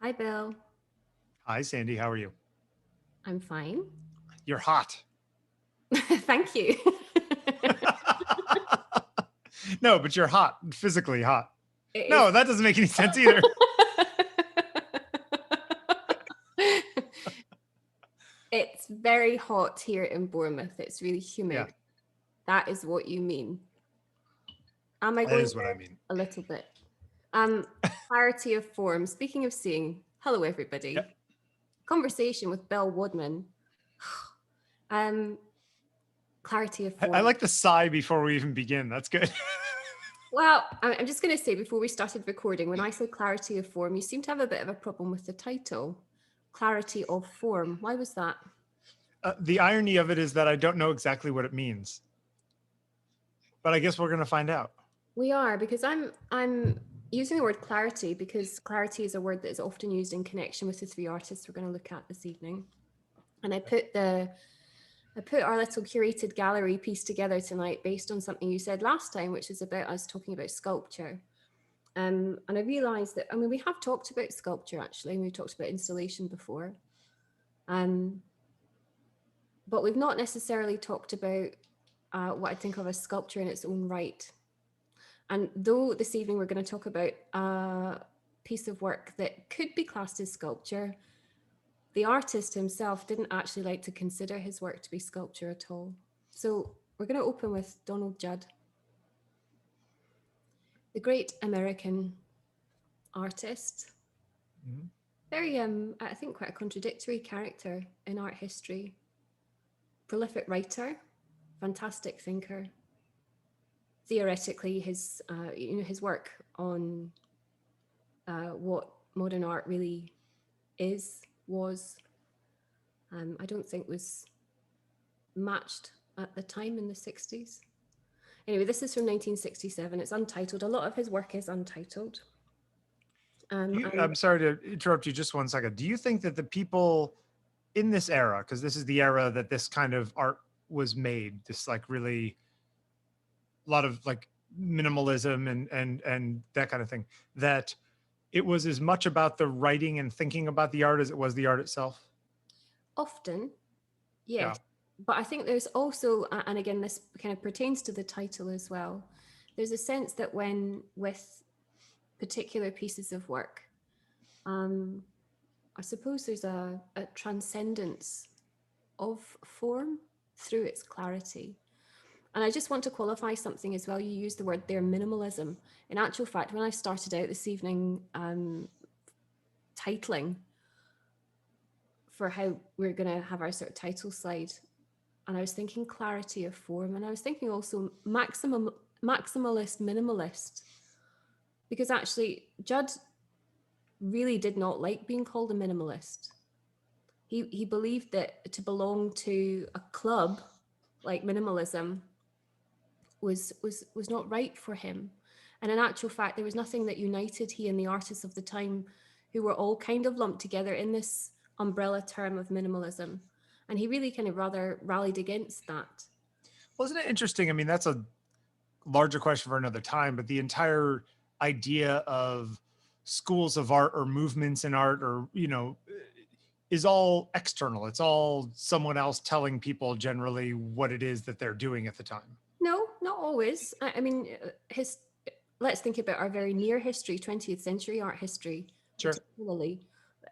Hi, Bill. Hi, Sandy. How are you? I'm fine. You're hot. Thank you. No, but you're hot, physically hot. It is. No, that doesn't make any sense either. It's very hot here in Bournemouth. It's really Yeah, humid. That is what you mean. Am I that going is what I there? mean. A little bit? Um, Clarity of form. Speaking of seeing, hello Yeah. everybody. Conversation with Bill Wadman. Um, Clarity of I form. like the sigh before we even begin. That's good. Well, I'm just going to say before we started recording, when I said clarity of form, you seem to have a bit of a problem with the title, Clarity of Form. Why was that? The irony of it is that I don't know exactly what it means, but I guess we're going to find out. We are because I'm using the word clarity because clarity is a word that is often used in connection with the three artists we're going to look at this evening. And I put our little curated gallery piece together tonight based on something you said last time, which is about us talking about sculpture. And I realised that, I mean, we have talked about sculpture actually, and we've talked about installation before. Um, but we've not necessarily talked about what I think of as sculpture in its own right. And though this evening we're going to talk about a piece of work that could be classed as sculpture, the artist himself didn't actually like to consider his work to be sculpture at all. So we're going to open with Donald Judd, the great American artist. Mhm. Very, I think, quite a contradictory character in art history. Prolific writer, fantastic thinker. Theoretically, his work on what modern art really was, I don't think was matched at the time in the 60s. Anyway, this is from 1967. It's untitled. A lot of his work is untitled. And I'm sorry to interrupt you just one second. Do you think that the people in this era, because this is the era that this kind of art was made, this like really a lot of like minimalism and that kind of thing, that it was as much about the writing and thinking about the art as it was the art itself? often, Yeah. yes. But I think there's also, and again, this kind of pertains to the title as well. There's a sense that when with particular pieces of work, um, I suppose there's a transcendence of form through its clarity. And I just want to qualify something as well. You used the word there, minimalism. In actual fact, when I started out this evening titling for how we're going to have our sort of title slide, and I was thinking clarity of form, and I was thinking also maximalist, minimalist, because actually Judd really did not like being called a minimalist. He believed that to belong to a club like minimalism was not right for him. And in actual fact, there was nothing that united he and the artists of the time, who were all kind of lumped together in this umbrella term of minimalism. And he really kind of rather rallied against that. Wasn't it interesting? I mean, that's a larger question for another time, but the entire idea of schools of art or movements in art or, is all external. It's all someone else telling people generally what it is that they're doing at the time. No, not always. I mean, let's think about our very near history, 20th century art history, Sure. particularly.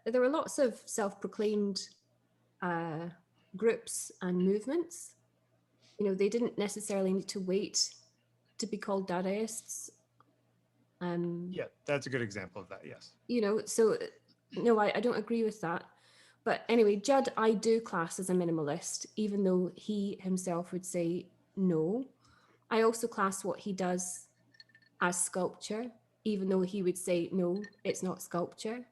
There were lots of self-proclaimed uh, groups and movements. They didn't necessarily need to wait to be called Dadaists. Um, Yeah, that's a good example of that. Yes. so no, I don't agree with that. But anyway, Judd, I do class as a minimalist, even though he himself would say no. I also class what he does as sculpture, even though he would say no, it's not sculpture.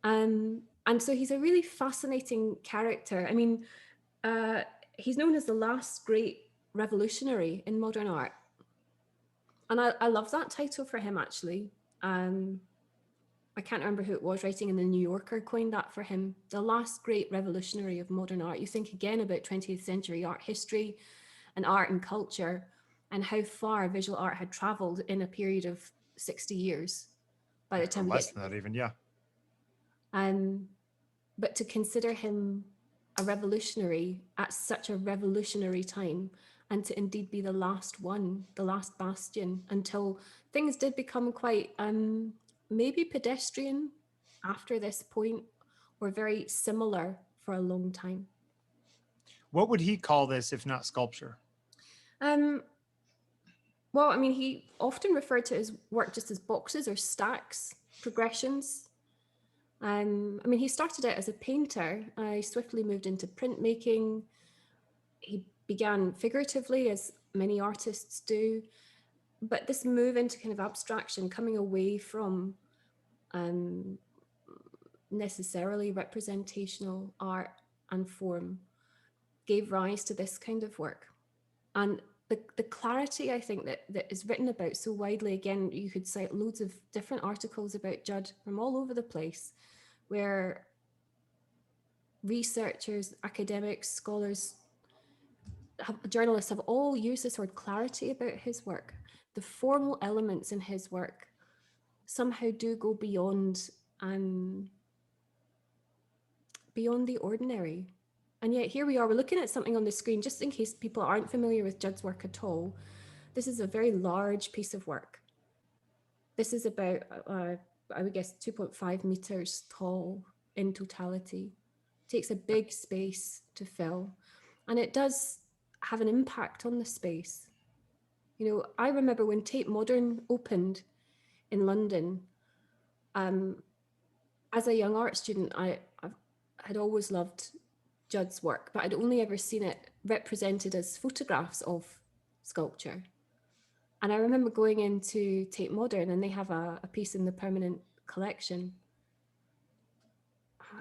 And so he's a really fascinating character. I mean, he's known as the last great revolutionary in modern art. And I love that title for him, actually. I can't remember who it was writing in the New Yorker coined that for him. The last great revolutionary of modern art. You think again about 20th century art history and art and culture and how far visual art had traveled in a period of 60 years by the Or time we get less to than that, even. Yeah. But to consider him a revolutionary at such a revolutionary time, and to indeed be the last one, the last bastion, until things did become quite maybe pedestrian after this point, or very similar for a long time. What would he call this if not sculpture? Well, I mean, he often referred to his work just as boxes or stacks, progressions. I mean, he started out as a painter. He swiftly moved into printmaking. He began figuratively, as many artists do. But this move into kind of abstraction, coming away from necessarily representational art and form, gave rise to this kind of work. And the clarity, I think, that is written about so widely, again, you could cite loads of different articles about Judd from all over the place, where researchers, academics, scholars, journalists have all used this word clarity about his work. The formal elements in his work somehow do go beyond the ordinary. And yet here we are, we're looking at something on the screen, just in case people aren't familiar with Judd's work at all. This is a very large piece of work. This is about, I would guess, 2.5 meters tall in totality. It takes a big space to fill, and it does have an impact on the space. You know, I remember when Tate Modern opened in London, as a young art student, I had always loved Judd's work, but I'd only ever seen it represented as photographs of sculpture. And I remember going into Tate Modern, and they have a piece in the permanent collection.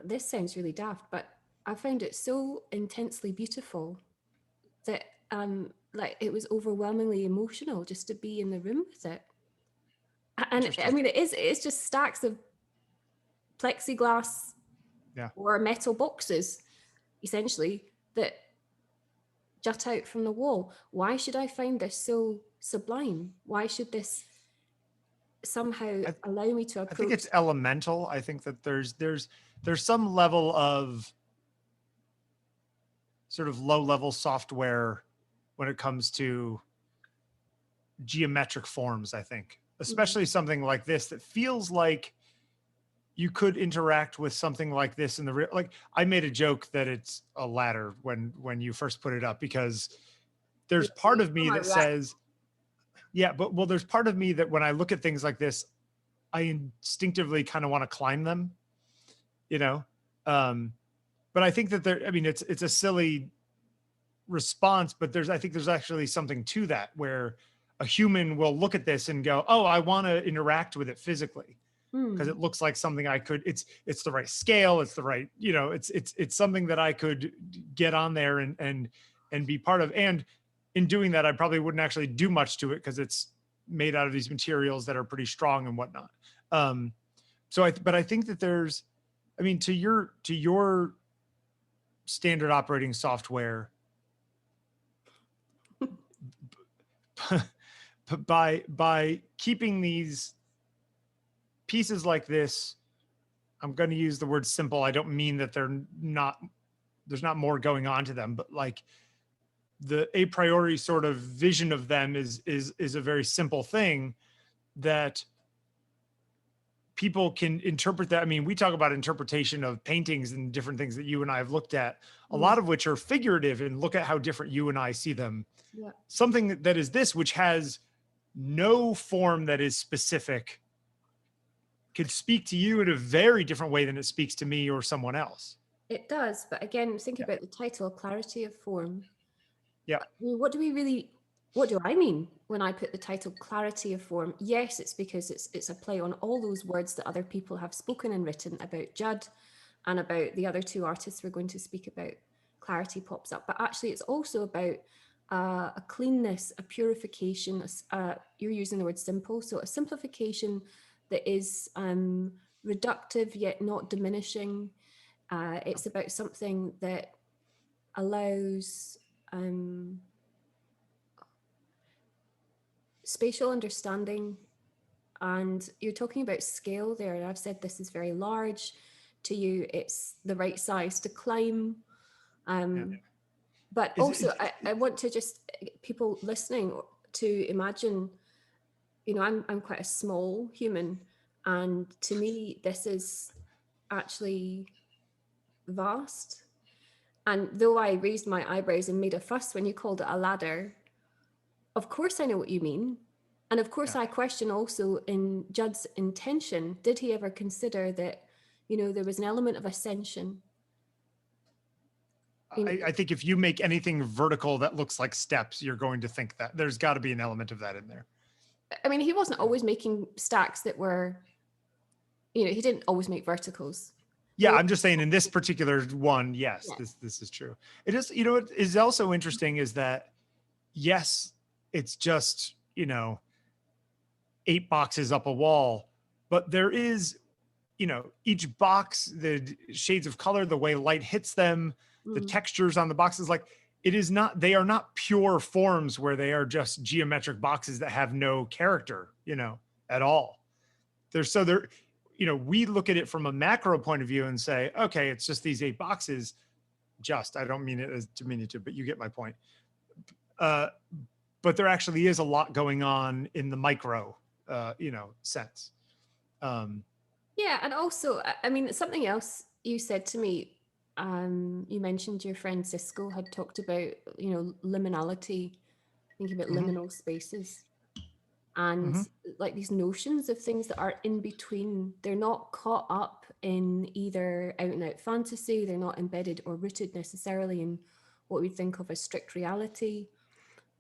This sounds really daft, but I found it so intensely beautiful that like it was overwhelmingly emotional just to be in the room with it. And I mean, it's just stacks of plexiglass or metal boxes, essentially, that jut out from the wall. Why should I find this so sublime? Why should this somehow allow me to approach? I think it's elemental. I think that there's some level of sort of low level software when it comes to geometric forms, I think, especially something like this that feels like you could interact with something like this in the real. Like, I made a joke that it's a ladder when you first put it up, because there's part of me that says, but there's part of me that when I look at things like this, I instinctively kind of want to climb them, you know? But I think that it's a silly response, but I think there's actually something to that, where a human will look at this and go, oh, I want to interact with it physically, because it looks like something I could, it's the right scale. It's the right, it's something that I could get on there and be part of. And in doing that, I probably wouldn't actually do much to it, because it's made out of these materials that are pretty strong and whatnot. But I think that there's, I mean, to your standard operating software, by keeping these pieces like this, I'm going to use the word simple. I don't mean that there's not more going on to them, but like the a priori sort of vision of them is a very simple thing that people can interpret that. I mean, we talk about interpretation of paintings and different things that you and I have looked at, a lot of which are figurative, and look at how different you and I see them. Yeah. Something that is this, which has no form that is specific, could speak to you in a very different way than it speaks to me or someone else. It does, but again, think about the title, clarity of form. Yeah. I mean, what do I mean when I put the title clarity of form? Yes, it's because it's a play on all those words that other people have spoken and written about Judd and about the other two artists we're going to speak about. Clarity pops up, but actually it's also about a cleanness, a purification. You're using the word simple, so a simplification that is reductive yet not diminishing. It's about something that allows spatial understanding. And you're talking about scale there, and I've said this is very large. to you it's the right size to climb. Yeah. But Is also, I want to just people listening to imagine, you know, I'm quite a small human, and to me, this is actually vast. And though I raised my eyebrows and made a fuss when you called it a ladder, of course I know what you mean. And of course, Yeah. I question also in Judd's intention, did he ever consider that, you know, there was an element of ascension? You know, I think if you make anything vertical that looks like steps, you're going to think that there's got to be an element of that in there. I mean, he wasn't always making stacks that were, you know, he didn't always make verticals. Yeah, I'm just saying in this particular one, yes, Yeah. this is true. It is, you know, what is also interesting is that, yes, it's just, you know, 8 boxes up a wall, but there is, you know, each box, the shades of color, the way light hits them, the Mm. textures on the boxes, like it is not, they are not pure forms where they are just geometric boxes that have no character, you know, at all. They're, you know, we look at it from a macro point of view and say, okay, it's just these 8 boxes. Just, I don't mean it as diminutive, but you get my point. But there actually is a lot going on in the micro, you know, sense. Yeah, and also, I mean, something else you said to me, you mentioned your friend Cisco had talked about, you know, liminality, thinking about Mhm. liminal spaces, and Mhm. like these notions of things that are in between. They're not caught up in either out and out fantasy, they're not embedded or rooted necessarily in what we think of as strict reality.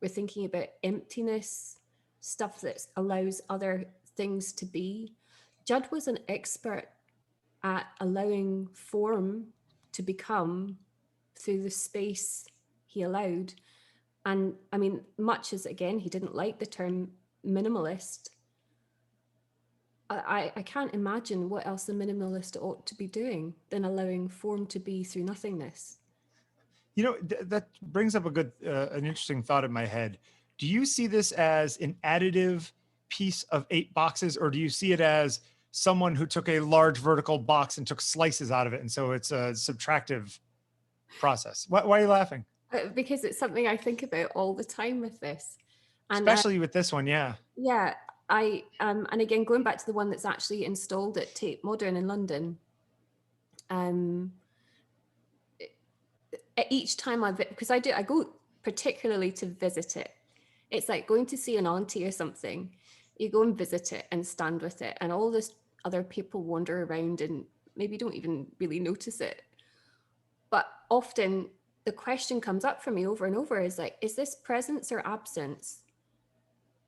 We're thinking about emptiness, stuff that allows other things to be. Judd was an expert at allowing form to become through the space he allowed. And I mean, much as again, he didn't like the term minimalist, I can't imagine what else a minimalist ought to be doing than allowing form to be through nothingness. You know, that brings up a good, an interesting thought in my head. Do you see this as an additive piece of 8 boxes, or do you see it as someone who took a large vertical box and took slices out of it, and so it's a subtractive process? Why are you laughing? Because it's something I think about all the time with this. And Especially with this one, yeah. yeah, and again, going back to the one that's actually installed at Tate Modern in London, each time because I go particularly to visit it. It's like going to see an auntie or something. You go and visit it and stand with it, and all this other people wander around and maybe don't even really notice it. But often the question comes up for me over and over is like, is this presence or absence?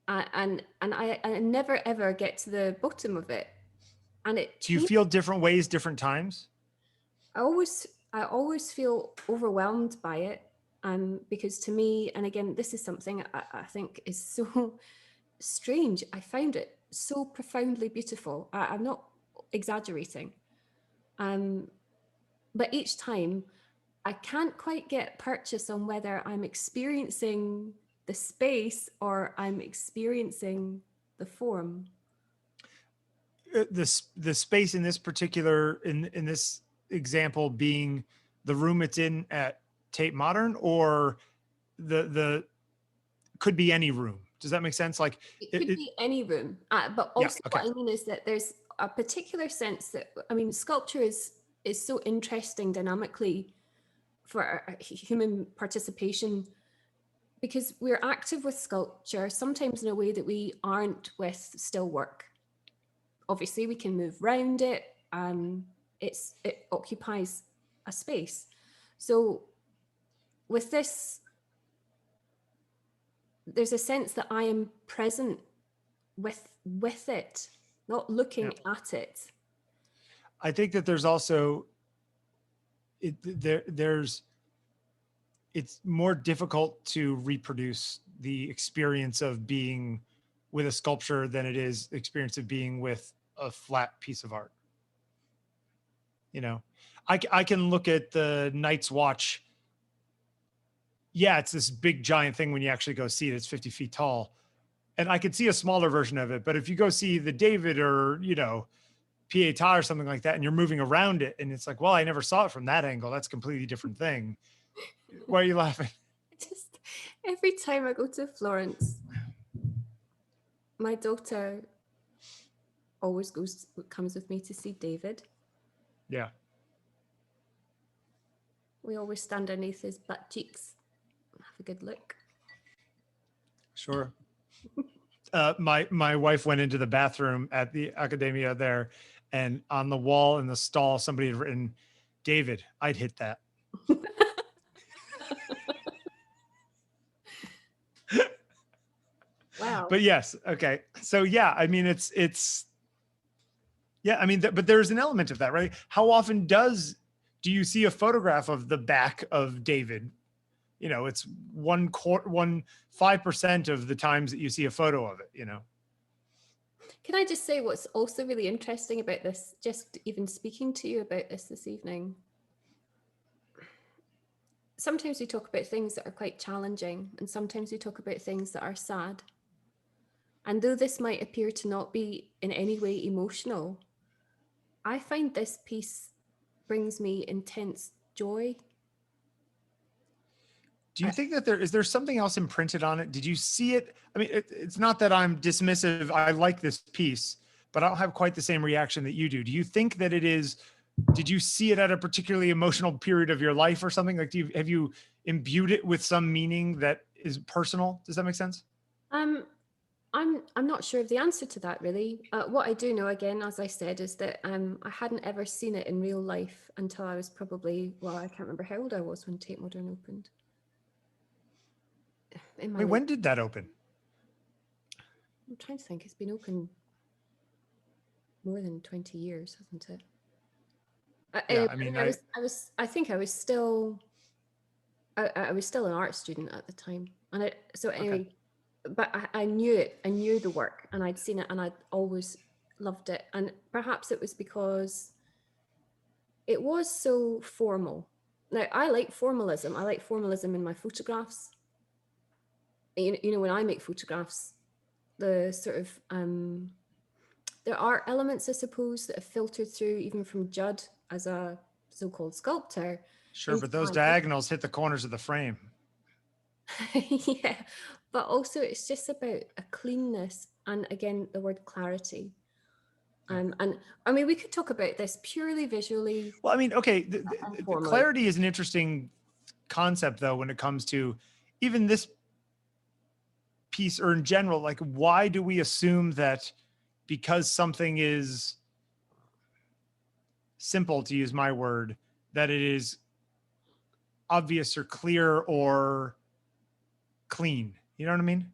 And I never ever get to the bottom of it. And it Do you changes. feel different ways, different times? I always feel overwhelmed by it. Because to me, and again, this is something I think is so strange. I found it so profoundly beautiful. I'm not exaggerating. But each time I can't quite get purchase on whether I'm experiencing the space or I'm experiencing the form. The space in this particular, in this example, being the room it's in at Tate Modern, or the could be any room. Does that make sense? Like It could be any room, but yeah, also okay. what I mean is that there's a particular sense that, I mean, sculpture is so interesting dynamically for human participation, because we're active with sculpture sometimes in a way that we aren't with still work. Obviously, we can move around it. It occupies a space. So with this, there's a sense that I am present with it, not looking at it. I think that there's also there's it's more difficult to reproduce the experience of being with a sculpture than it is the experience of being with a flat piece of art. You know, I can look at the Night's Watch. Yeah, it's this big giant thing when you actually go see it. It's 50 feet tall. And I could see a smaller version of it. But if you go see the David, or, you know, Pietà or something like that, and you're moving around it, and it's like, well, I never saw it from that angle. That's a completely different thing. Why are you laughing? Just every time I go to Florence, my daughter always comes with me to see David. Yeah. We always stand underneath his butt cheeks, have a good look. Sure. My wife went into the bathroom at the Accademia there, and on the wall in the stall, somebody had written, "David, I'd hit that." Wow. But yes, okay. So yeah, I mean, it's yeah, I mean, but there's an element of that, right? How often do you see a photograph of the back of David? You know, it's 5% of the times that you see a photo of it, you know. Can I just say what's also really interesting about this, just even speaking to you about this evening? Sometimes we talk about things that are quite challenging, and sometimes we talk about things that are sad. And though this might appear to not be in any way emotional, I find this piece brings me intense joy. Do you think that there is something else imprinted on it? Did you see it? I mean, it's not that I'm dismissive. I like this piece, but I don't have quite the same reaction that you do. Do you think that did you see it at a particularly emotional period of your life or something? Like, have you imbued it with some meaning that is personal? Does that make sense? I'm not sure of the answer to that, really. What I do know, again, as I said, is that I hadn't ever seen it in real life until I was probably, well, I can't remember how old I was when Tate Modern opened. Wait, when did that open? I'm trying to think. It's been open more than 20 years, hasn't it? Yeah, I mean, I think I was still an art student at the time, and anyway, but I knew it. I knew the work, and I'd seen it, and I'd always loved it. And perhaps it was because it was so formal. Now, I like formalism. I like formalism in my photographs. You know, when I make photographs, the sort of there are elements, I suppose, that have filtered through even from Judd as a so-called sculptor. Sure, but those diagonals hit the corners of the frame. Yeah, but also it's just about a cleanness, and again, the word clarity. And I mean, we could talk about this purely visually. Well, I mean, okay, the clarity is an interesting concept, though, when it comes to even this piece, or in general, like, why do we assume that because something is simple, to use my word, that it is obvious or clear or clean? You know what I mean?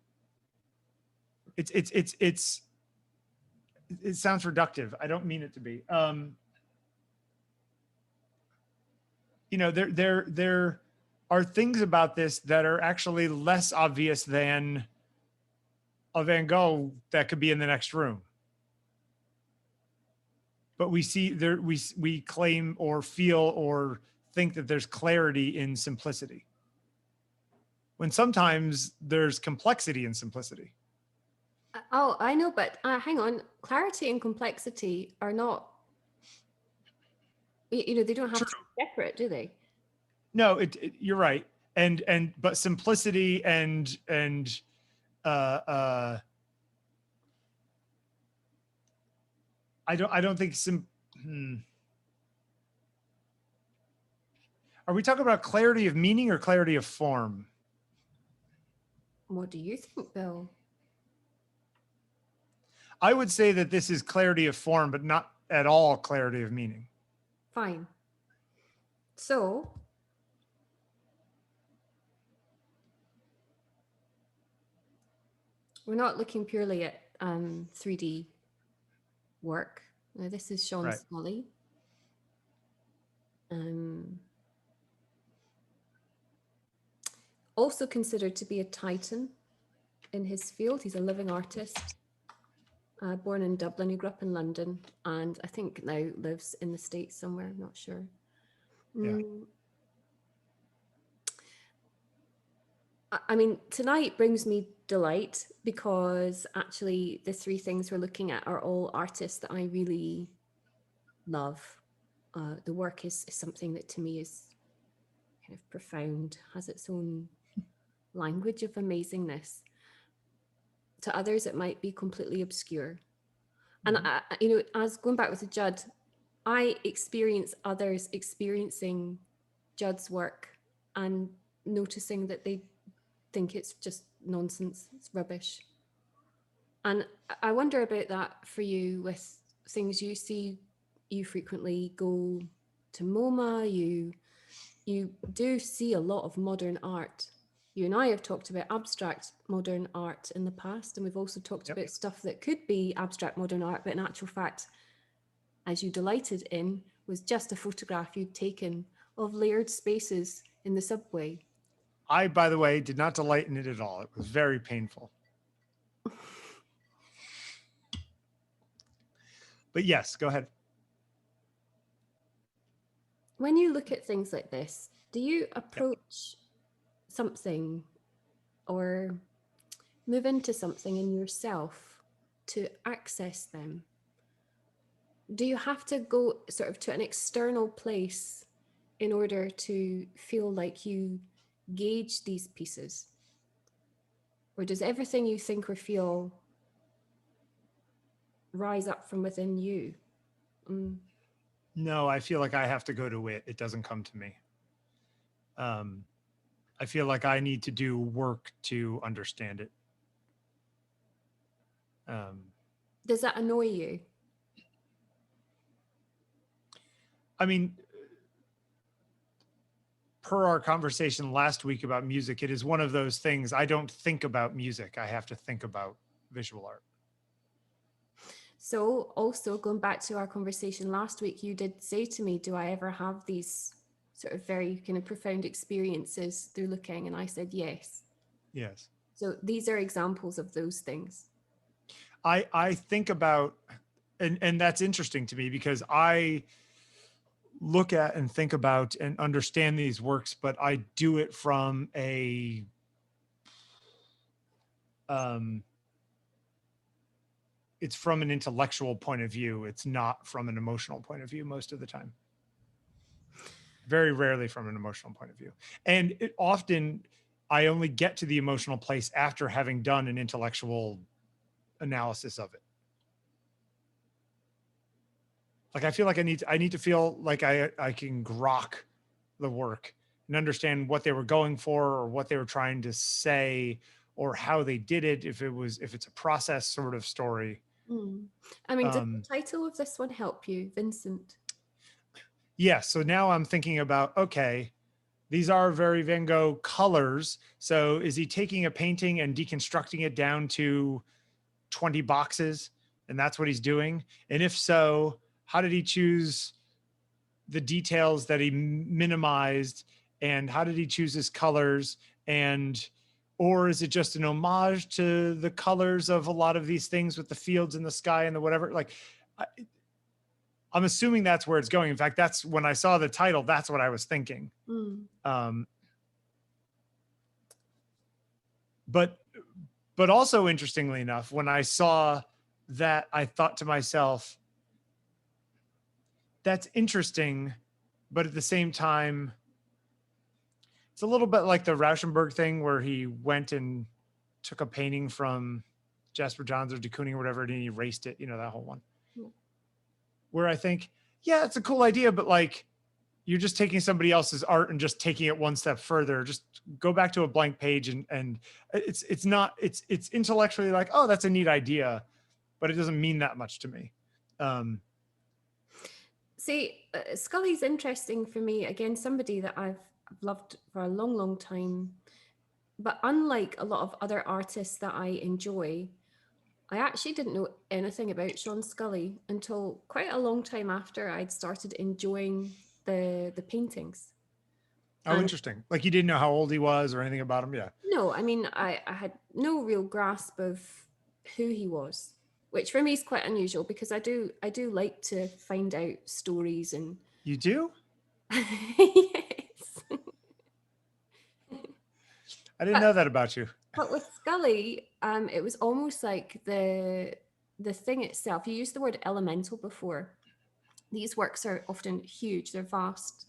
It sounds reductive. I don't mean it to be. You know, there are things about this that are actually less obvious than a Van Gogh that could be in the next room. But we see there, we claim or feel or think that there's clarity in simplicity, when sometimes there's complexity in simplicity. Oh, I know, but hang on. Clarity and complexity are not, you know, they don't have to be separate, do they? No, you're right. But simplicity and I don't think Are we talking about clarity of meaning or clarity of form? What do you think, Bill? I would say that this is clarity of form, but not at all clarity of meaning. Fine. So, we're not looking purely at 3D work. Now, this is Sean Scully. Also considered to be a titan in his field. He's a living artist. Born in Dublin, he grew up in London, and I think now lives in the States somewhere, I'm not sure. Yeah. I mean, tonight brings me delight because actually the three things we're looking at are all artists that I really love. The work is something that to me is kind of profound, has its own language of amazingness. To others, it might be completely obscure. And as going back with the Judd, I experience others experiencing Judd's work and noticing that they think it's just nonsense, it's rubbish. And I wonder about that for you with things you see. You frequently go to MoMA, you do see a lot of modern art. You and I have talked about abstract modern art in the past, and we've also talked about stuff that could be abstract modern art, but in actual fact, as you delighted in, was just a photograph you'd taken of layered spaces in the subway. I, by the way, did not delight in it at all. It was very painful. But yes, go ahead. When you look at things like this, do you approach something or move into something in yourself to access them? Do you have to go sort of to an external place in order to feel like you gauge these pieces? Or does everything you think or feel rise up from within you? No, I feel like I have to go to it. It doesn't come to me. I feel like I need to do work to understand it. Does that annoy you? I mean, per our conversation last week about music, it is one of those things. I don't think about music. I have to think about visual art. So also going back to our conversation last week, you did say to me, do I ever have these sort of very kind of profound experiences through looking? And I said, yes. Yes. So these are examples of those things. I think about, and that's interesting to me because I look at and think about and understand these works, but I do it from a, it's from an intellectual point of view. It's not from an emotional point of view most of the time. Very rarely from an emotional point of view. And it often, I only get to the emotional place after having done an intellectual analysis of it. Like, I feel like I need to feel like I can grok the work and understand what they were going for or what they were trying to say or how they did it. If it's a process sort of story. I mean, did the title of this one help you, Vincent? Yes. So now I'm thinking about, okay, these are very Van Gogh colors. So is he taking a painting and deconstructing it down to 20 boxes? And that's what he's doing. And if so, how did he choose the details that he minimized? And how did he choose his colors? Or is it just an homage to the colors of a lot of these things with the fields and the sky and the whatever? Like, I'm assuming that's where it's going. In fact, that's when I saw the title, that's what I was thinking. But also interestingly enough, when I saw that, I thought to myself, that's interesting, but at the same time, it's a little bit like the Rauschenberg thing where he went and took a painting from Jasper Johns or de Kooning or whatever, and he erased it, that whole one. Where I think, yeah, it's a cool idea, but like, you're just taking somebody else's art and just taking it one step further. Just go back to a blank page and it's intellectually like, oh, that's a neat idea, but it doesn't mean that much to me. See, Scully's interesting for me. Again, somebody that I've loved for a long, long time. But unlike a lot of other artists that I enjoy, I actually didn't know anything about Sean Scully until quite a long time after I'd started enjoying the paintings. Oh, interesting. Like, you didn't know how old he was or anything about him? Yeah. No, I mean, I had no real grasp of who he was, which for me is quite unusual because I do like to find out stories. And you do? Yes. I didn't know that about you. But with Scully, it was almost like the thing itself. You used the word elemental before. these works are often huge, they're vast.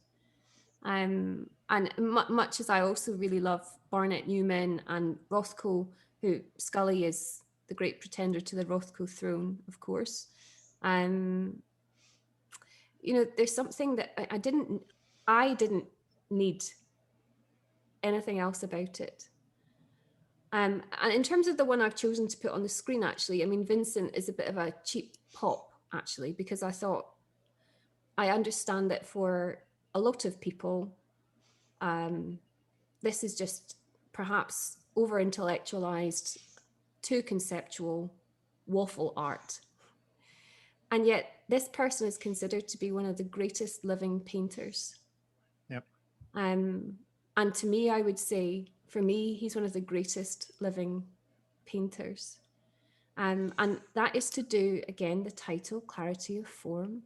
And much as I also really love Barnett Newman and Rothko, who Scully is the great pretender to the Rothko throne, of course. You know, there's something that I didn't need anything else about it. And in terms of the one I've chosen to put on the screen, actually, I mean, Vincent is a bit of a cheap pop, actually, because I thought, I understand that for a lot of people, this is just perhaps over intellectualized, too conceptual waffle art. And yet this person is considered to be one of the greatest living painters. Yep. And to me, I would say, for me, he's one of the greatest living painters. And that is to do, again, the title, clarity of form.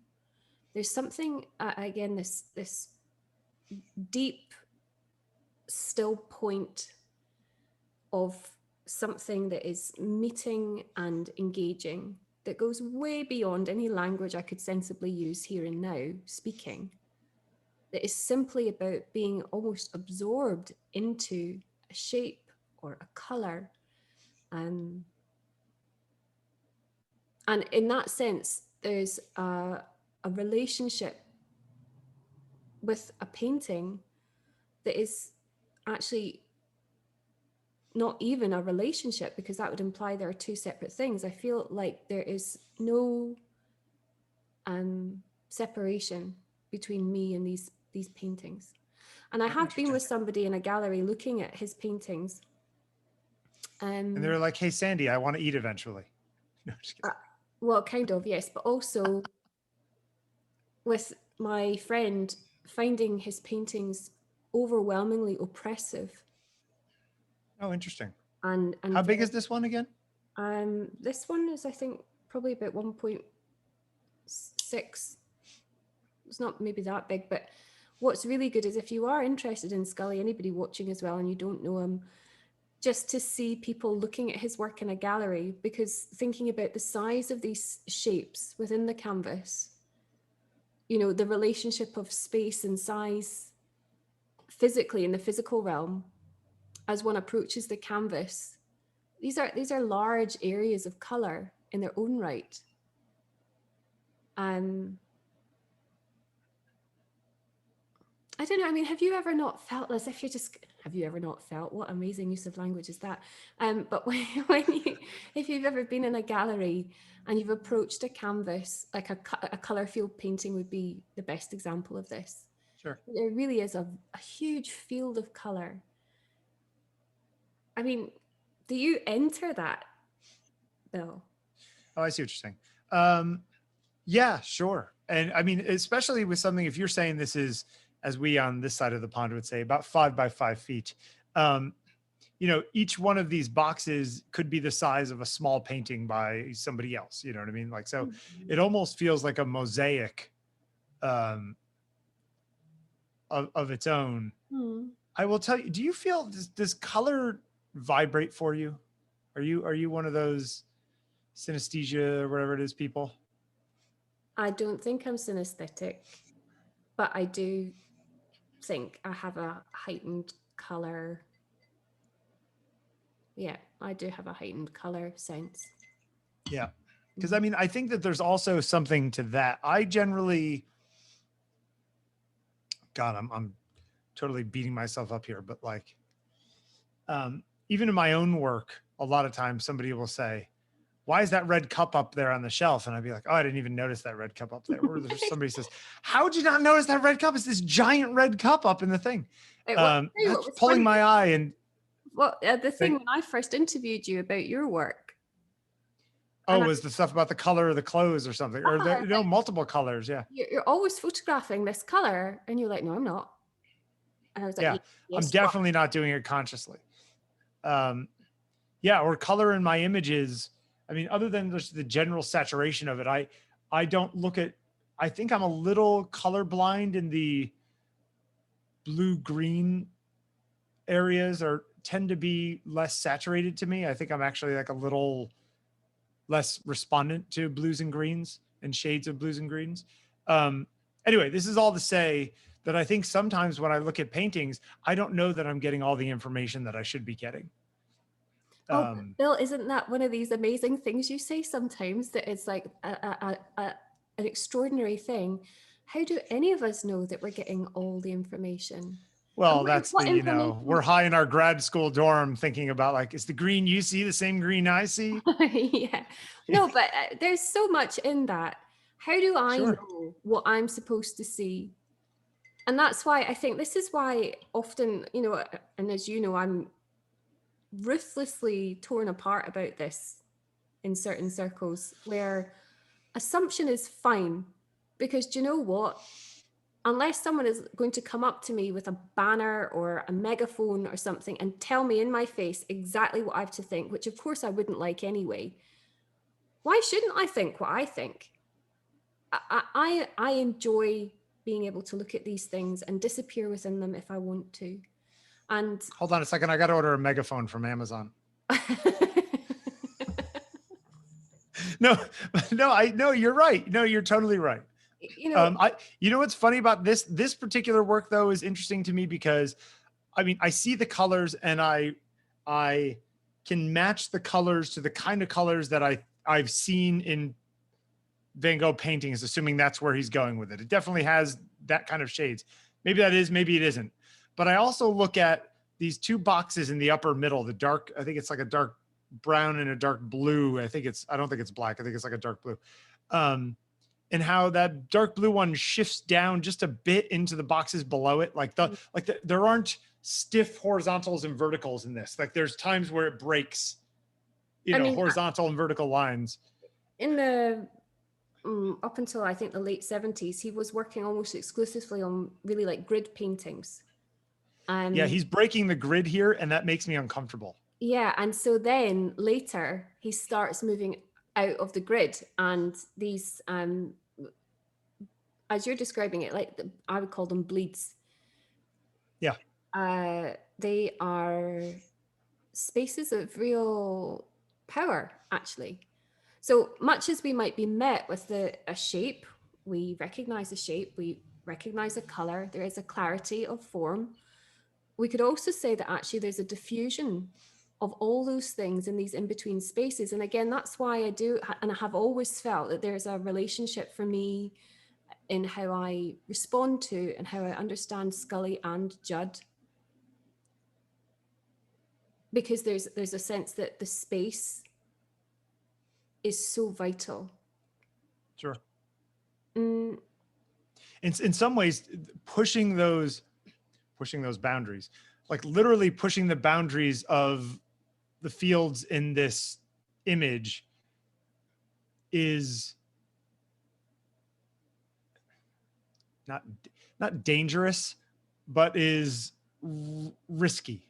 There's something, again, this deep, still point of something that is meeting and engaging, that goes way beyond any language I could sensibly use here and now speaking, that is simply about being almost absorbed into a shape or a color. And in that sense, there's a relationship with a painting that is actually not even a relationship, because that would imply there are two separate things. I feel like there is no separation between me and these paintings. And I have been with somebody in a gallery looking at his paintings. And they're like, hey, Sandi, I want to eat eventually. No, just kidding. Well, kind of, yes. But also with my friend finding his paintings overwhelmingly oppressive. Oh, interesting. And how big is this one again? This one is, I think, probably about 1.6. It's not maybe that big, but what's really good is if you are interested in Scully, anybody watching as well, and you don't know him, just to see people looking at his work in a gallery, because thinking about the size of these shapes within the canvas, you know, the relationship of space and size physically in the physical realm, as one approaches the canvas, these are large areas of color in their own right. I don't know. I mean, have you ever not felt as if have you ever not felt, what amazing use of language is that? But if you've ever been in a gallery and you've approached a canvas, like a color field painting would be the best example of this. Sure. There really is a huge field of color. I mean, do you enter that, Bill? Oh, I see what you're saying. Yeah, sure. And I mean, especially with something, if you're saying this is, as we on this side of the pond would say, about 5 by 5 feet, you know, each one of these boxes could be the size of a small painting by somebody else. You know what I mean? Like, so it almost feels like a mosaic of its own. I will tell you, do you feel, does color vibrate for you? Are you one of those synesthesia or whatever it is people? I don't think I'm synesthetic, but I do think I have a heightened color. Yeah, I do have a heightened color sense. Yeah. Because I mean, I think that there's also something to that. I generally, God, I'm totally beating myself up here, but like, even in my own work, a lot of times somebody will say, why is that red cup up there on the shelf? And I'd be like, oh, I didn't even notice that red cup up there. Or somebody says, how would you not notice that red cup? It's this giant red cup up in the thing. That's pulling my eye. And well, the thing when I first interviewed you about your work. Oh, was the stuff about the color of the clothes or something, or the, multiple colors. Yeah. You're always photographing this color. And you're like, no, I'm not. And I was like, yeah, yes, I'm definitely not doing it consciously. Yeah. Or color in my images. I mean, other than just the general saturation of it, I don't look at, I think I'm a little colorblind in the blue-green areas, or tend to be less saturated to me. I think I'm actually like a little less respondent to blues and greens and shades of blues and greens. Anyway, this is all to say that I think sometimes when I look at paintings, I don't know that I'm getting all the information that I should be getting. Oh, Bill, isn't that one of these amazing things you say sometimes, that it's like an extraordinary thing? How do any of us know that we're getting all the information? Well, And that's what the, we're high in our grad school dorm thinking about like, is the green you see the same green I see? Yeah. No, but there's so much in that. How do I Sure. know what I'm supposed to see? And that's why I think this is why often, you know, and as you know, I'm ruthlessly torn apart about this in certain circles, where assumption is fine, because do you know what? Unless someone is going to come up to me with a banner or a megaphone or something and tell me in my face exactly what I have to think, which of course I wouldn't like anyway, why shouldn't I think what I think? I enjoy being able to look at these things and disappear within them if I want to. And hold on a second, I got to order a megaphone from Amazon. No, I know you're right. No, you're totally right. You know, you know what's funny about this particular work though is interesting to me because, I mean, I see the colors and I can match the colors to the kind of colors that I've seen in Van Gogh paintings, assuming that's where he's going with it. It definitely has that kind of shades. Maybe that is, maybe it isn't. But I also look at these two boxes in the upper middle, the dark, I think it's like a dark brown and a dark blue. I don't think it's black. I think it's like a dark blue. And how that dark blue one shifts down just a bit into the boxes below it. There aren't stiff horizontals and verticals in this. Like there's times where it breaks, horizontal and vertical lines. In the, up until I think the late 70s, he was working almost exclusively on really like grid paintings. Yeah, he's breaking the grid here, and that makes me uncomfortable. Yeah, and so then later he starts moving out of the grid, and these, as you're describing it, like I would call them bleeds. Yeah. They are spaces of real power, actually. So much as we might be met with a shape, we recognize a shape, we recognize a color, there is a clarity of form. We could also say that actually there's a diffusion of all those things in these in-between spaces. And again, that's why I do, and I have always felt that there's a relationship for me in how I respond to and how I understand Scully and Judd. Because there's a sense that the space is so vital. Sure. In some ways, pushing those boundaries, like literally pushing the boundaries of the fields in this image is not dangerous, but is risky.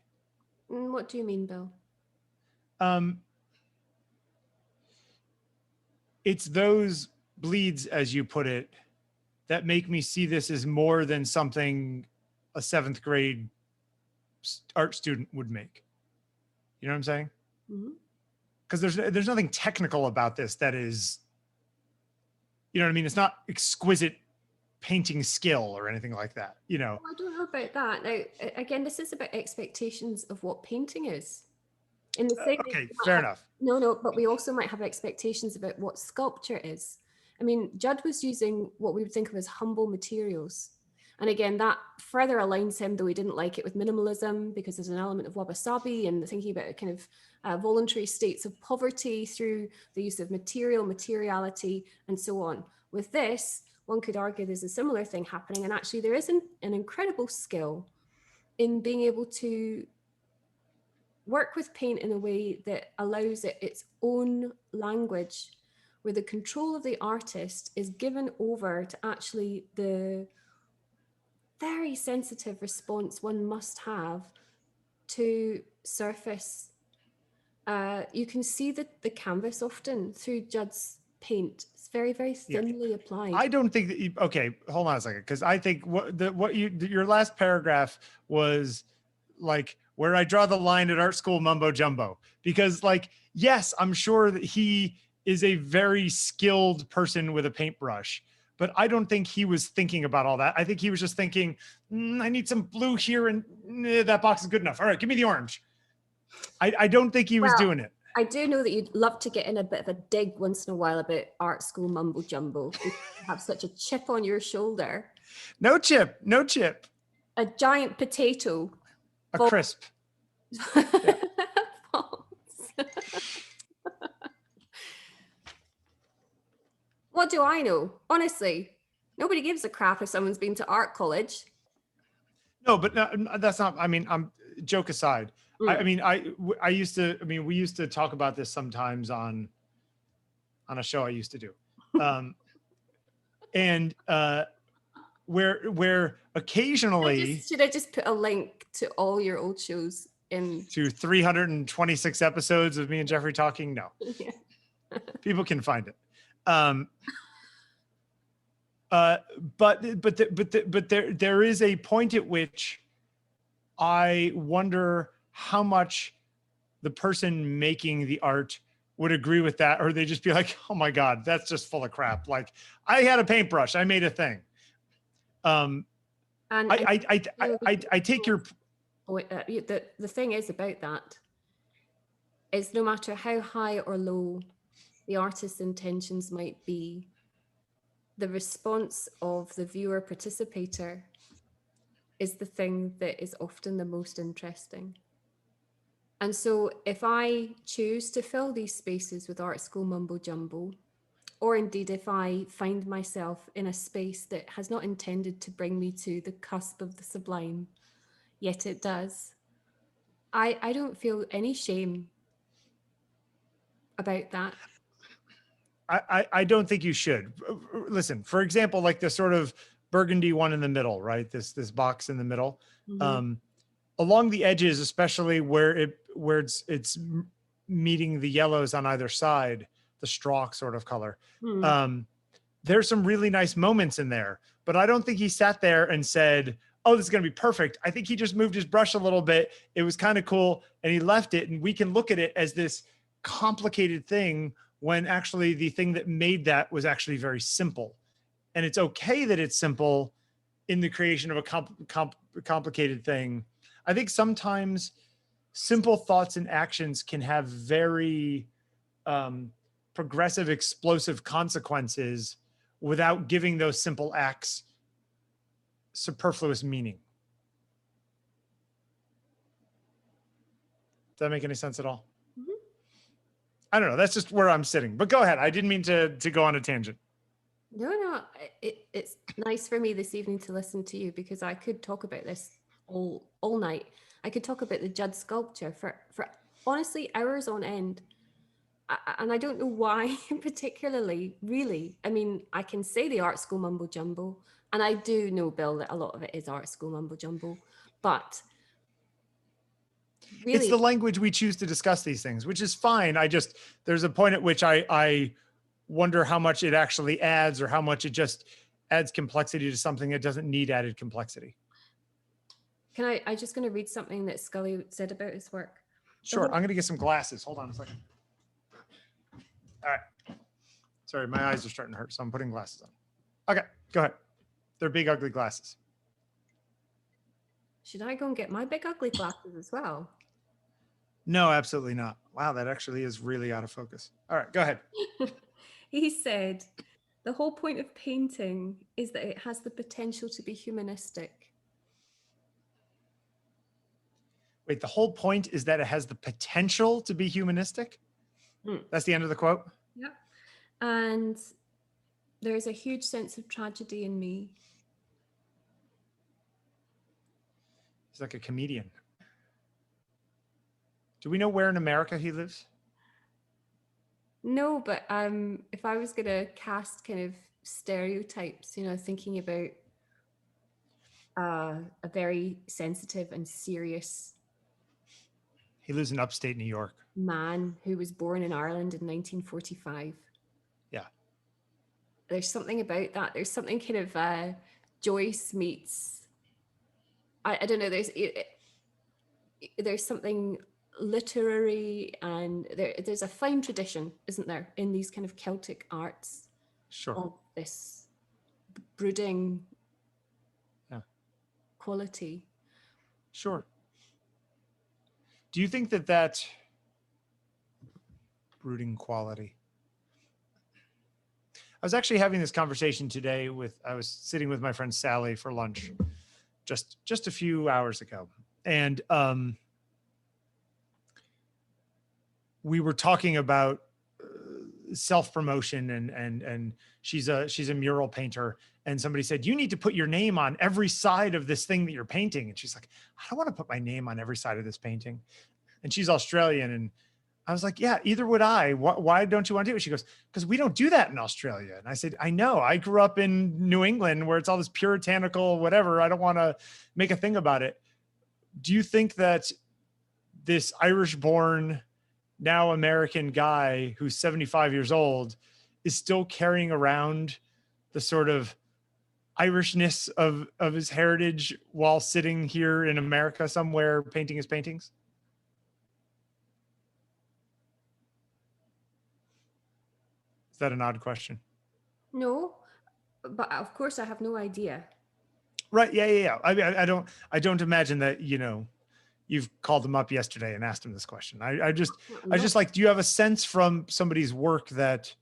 What do you mean, Bill? It's those bleeds, as you put it, that make me see this as more than something a 7th grade art student would make. You know what I'm saying? Because there's nothing technical about this that is, you know what I mean? It's not exquisite painting skill or anything like that, you know? Well, I don't know about that. Now, again, this is about expectations of what painting is. In the same okay, fair enough. No, but we also might have expectations about what sculpture is. I mean, Judd was using what we would think of as humble materials. And again, that further aligns him, though he didn't like it, with minimalism, because there's an element of wabi-sabi and thinking about kind of voluntary states of poverty through the use of materiality, and so on. With this, one could argue there's a similar thing happening. And actually, there is an incredible skill in being able to work with paint in a way that allows it its own language, where the control of the artist is given over to actually the very sensitive response one must have to surface. You can see the canvas often through Judd's paint. It's very, very thinly applied. I don't think that okay, hold on a second, because I think your last paragraph was like where I draw the line at art school mumbo jumbo, because like, yes, I'm sure that he is a very skilled person with a paintbrush, But I don't think he was thinking about all that. I think he was just thinking, I need some blue here, and that box is good enough. All right, give me the orange. I don't think he was doing it. I do know that you'd love to get in a bit of a dig once in a while about art school mumbo jumbo. You have such a chip on your shoulder. No chip, no chip. A giant potato. A crisp. Yeah. What do I know? Honestly, nobody gives a crap if someone's been to art college. No, but that's not, I mean, joke aside. I mean, we used to talk about this sometimes on a show I used to do. And where occasionally should I just put a link to all your old shows to 326 episodes of me and Jeffrey talking? No. Yeah. People can find it. But there is a point at which I wonder how much the person making the art would agree with that, or they just be like, oh my God, that's just full of crap. Like, I had a paintbrush, I made a thing. I take your... The thing is about that is no matter how high or low the artist's intentions might be, the response of the viewer participator is the thing that is often the most interesting. And so if I choose to fill these spaces with art school mumbo jumbo, or indeed if I find myself in a space that has not intended to bring me to the cusp of the sublime, yet it does, I don't feel any shame about that. I don't think you should. Listen, for example, like the sort of burgundy one in the middle, right? This box in the middle. Mm-hmm. Along the edges, especially where it's meeting the yellows on either side, the straw sort of color. There's some really nice moments in there, but I don't think he sat there and said, oh, this is going to be perfect. I think he just moved his brush a little bit. It was kind of cool. And he left it, and we can look at it as this complicated thing when actually the thing that made that was actually very simple. And it's okay that it's simple in the creation of a complicated thing. I think sometimes simple thoughts and actions can have very progressive, explosive consequences without giving those simple acts superfluous meaning. Does that make any sense at all? Mm-hmm. I don't know. That's just where I'm sitting. But go ahead. I didn't mean to go on a tangent. No. It's nice for me this evening to listen to you, because I could talk about this all night. I could talk about the Judd sculpture for honestly hours on end. And I don't know why particularly, really. I mean, I can say the art school mumbo jumbo, and I do know, Bill, that a lot of it is art school mumbo jumbo, but really, it's the language we choose to discuss these things, which is fine. There's a point at which I wonder how much it actually adds, or how much it just adds complexity to something that doesn't need added complexity. I'm just going to read something that Scully said about his work. Sure. I'm going to get some glasses. Hold on a second. All right. Sorry, my eyes are starting to hurt, so I'm putting glasses on. Okay, go ahead. They're big, ugly glasses. Should I go and get my big, ugly glasses as well? No, absolutely not. Wow, that actually is really out of focus. All right, go ahead. He said, the whole point of painting is that it has the potential to be humanistic. Wait, the whole point is that it has the potential to be humanistic? That's the end of the quote? Yeah. And there's a huge sense of tragedy in me. He's like a comedian. Do we know where in America he lives? No, but if I was going to cast kind of stereotypes, thinking about a very sensitive and serious... He lives in upstate New York. Man who was born in Ireland in 1945. Yeah. There's something about that. There's something kind of Joyce meets... I don't know. There's something literary, and there's a fine tradition, isn't there, in these kind of Celtic arts? Sure. Of this brooding Yeah. quality. Sure. Do you think that that brooding quality? I was actually having this conversation today I was sitting with my friend Sally for lunch just a few hours ago. And we were talking about self-promotion and she's a mural painter, and somebody said, you need to put your name on every side of this thing that you're painting. And she's like, I don't want to put my name on every side of this painting. And she's Australian, and I was like, yeah, either would I. Why don't you want to do it? She goes, because we don't do that in Australia. And I said, I know, I grew up in New England where it's all this puritanical whatever. I don't want to make a thing about it. Do you think that this Irish born, now American guy who's 75 years old is still carrying around the sort of Irishness of his heritage while sitting here in America somewhere painting his paintings? Is that an odd question? No, but of course I have no idea. Right. Yeah. I mean, I don't imagine that, you've called him up yesterday and asked him this question. I just like, do you have a sense from somebody's work that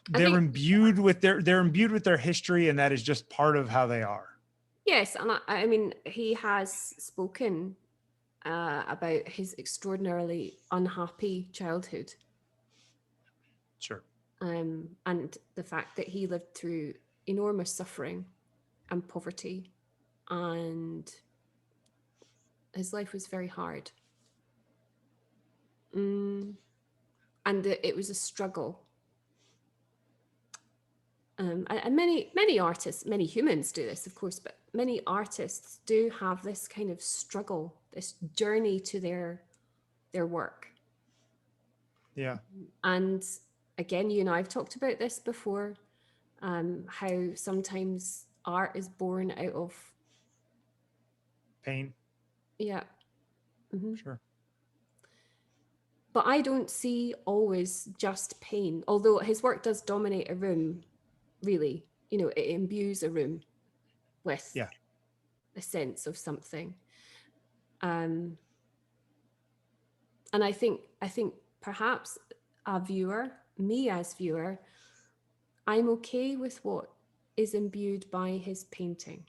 they're imbued with their history, and that is just part of how they are? Yes, and I mean, he has spoken about his extraordinarily unhappy childhood. Sure. And the fact that he lived through enormous suffering and poverty, and his life was very hard. And it was a struggle. And many artists, many humans do this, of course, but many artists do have this kind of struggle, this journey to their work. Yeah. And again, you and I have talked about this before, how sometimes art is born out of pain. Yeah. Mm-hmm. Sure. But I don't see always just pain, although his work does dominate a room, really. It imbues a room with a sense of something. And I think perhaps me as viewer, I'm okay with what is imbued by his painting,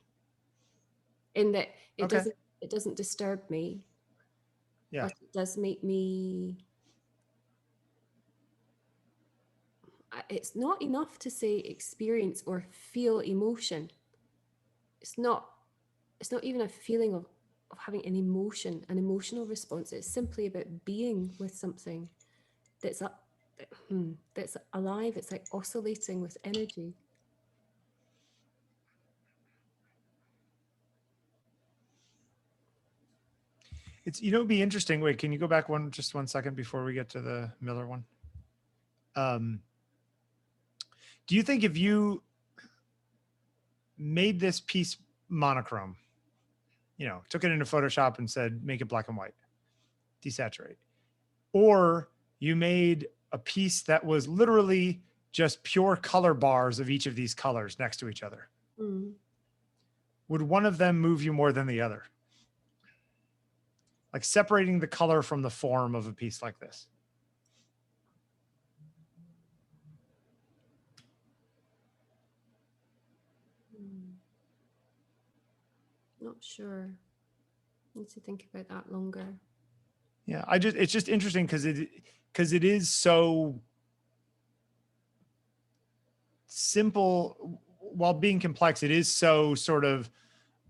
in that it doesn't disturb me. Yeah. But it does make me, it's not enough to say experience or feel emotion. It's not even a feeling of having an emotion, an emotional response. It's simply about being with something that's alive. It's like oscillating with energy. It's, it'd be interesting. Wait, can you go back just one second before we get to the Miller one? Do you think if you made this piece monochrome, took it into Photoshop and said, make it black and white, desaturate, or you made a piece that was literally just pure color bars of each of these colors next to each other, would one of them move you more than the other? Like separating the color from the form of a piece like this. Not sure. Need to think about that longer. Yeah, it's just interesting because it is so simple while being complex. It is so sort of,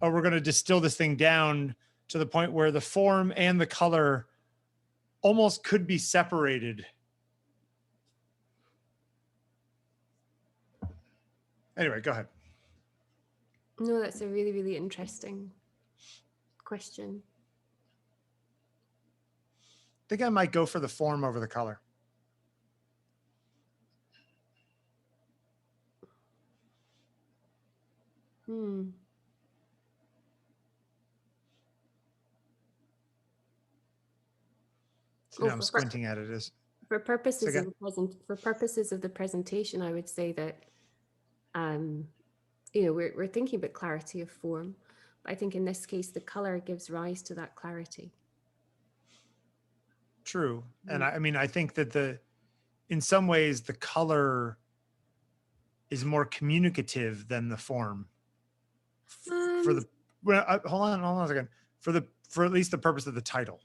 oh, we're going to distill this thing down to the point where the form and the color almost could be separated. Anyway, go ahead. No, that's a really, really interesting question. I think I might go for the form over the color. So now I'm squinting at it. For purposes So of the presentation, I would say that you know, we're thinking about clarity of form, but I think in this case the color gives rise to that clarity. true. And I mean, I think that in some ways the color is more communicative than the form for the hold on a second, for at least the purpose of the title.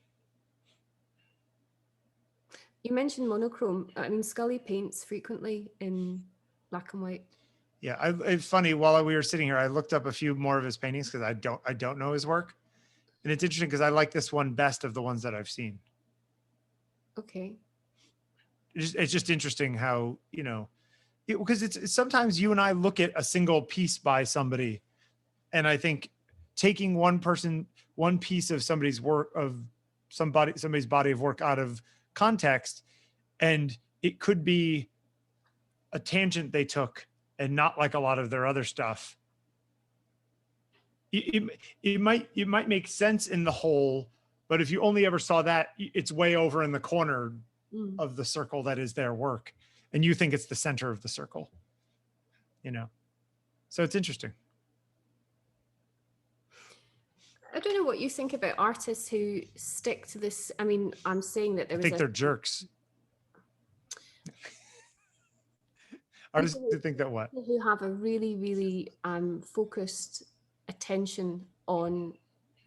You mentioned monochrome. I mean, Scully paints frequently in black and white. Yeah, it's funny. While we were sitting here, I looked up a few more of his paintings because I don't know his work, and it's interesting because I like this one best of the ones that I've seen. Okay. It's just interesting how, you know, because it's sometimes you and I look at a single piece by somebody, and I think taking one piece of somebody's work, of somebody's body of work out of context, and it could be a tangent they took and not like a lot of their other stuff. It might make sense in the whole, but if you only ever saw that, it's way over in the corner of the circle that is their work, and you think it's the center of the circle, you know? So it's interesting. I don't know what you think about artists who stick to this. I mean, I'm saying that I think they're jerks. Artists who think that what? Who have a really, really focused attention on,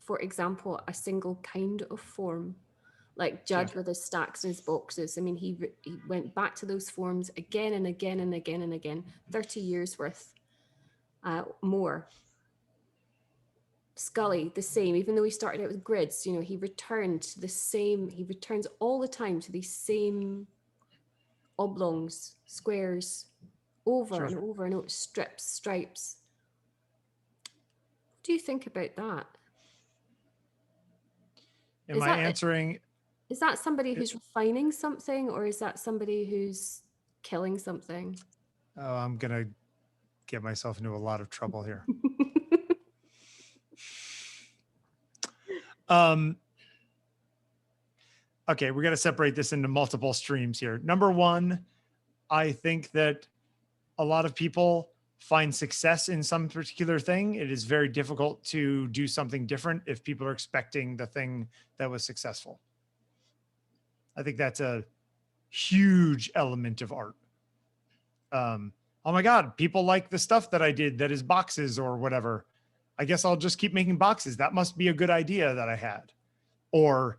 for example, a single kind of form, like Judd with his stacks and his boxes. I mean, he went back to those forms again and again and again and again, 30 years worth more. Scully, the same, even though he started out with grids, you know, he returns all the time to these same oblongs, squares, over and over and over, strips, stripes. What do you think about that? Am I answering? Is that somebody who's refining something, or is that somebody who's killing something? Oh, I'm going to get myself into a lot of trouble here. Okay, we're going to separate this into multiple streams here. Number one, I think that a lot of people find success in some particular thing. It is very difficult to do something different if people are expecting the thing that was successful. I think that's a huge element of art. Oh my God, people like the stuff that I did that is boxes or whatever. I guess I'll just keep making boxes. That must be a good idea that I had. Or,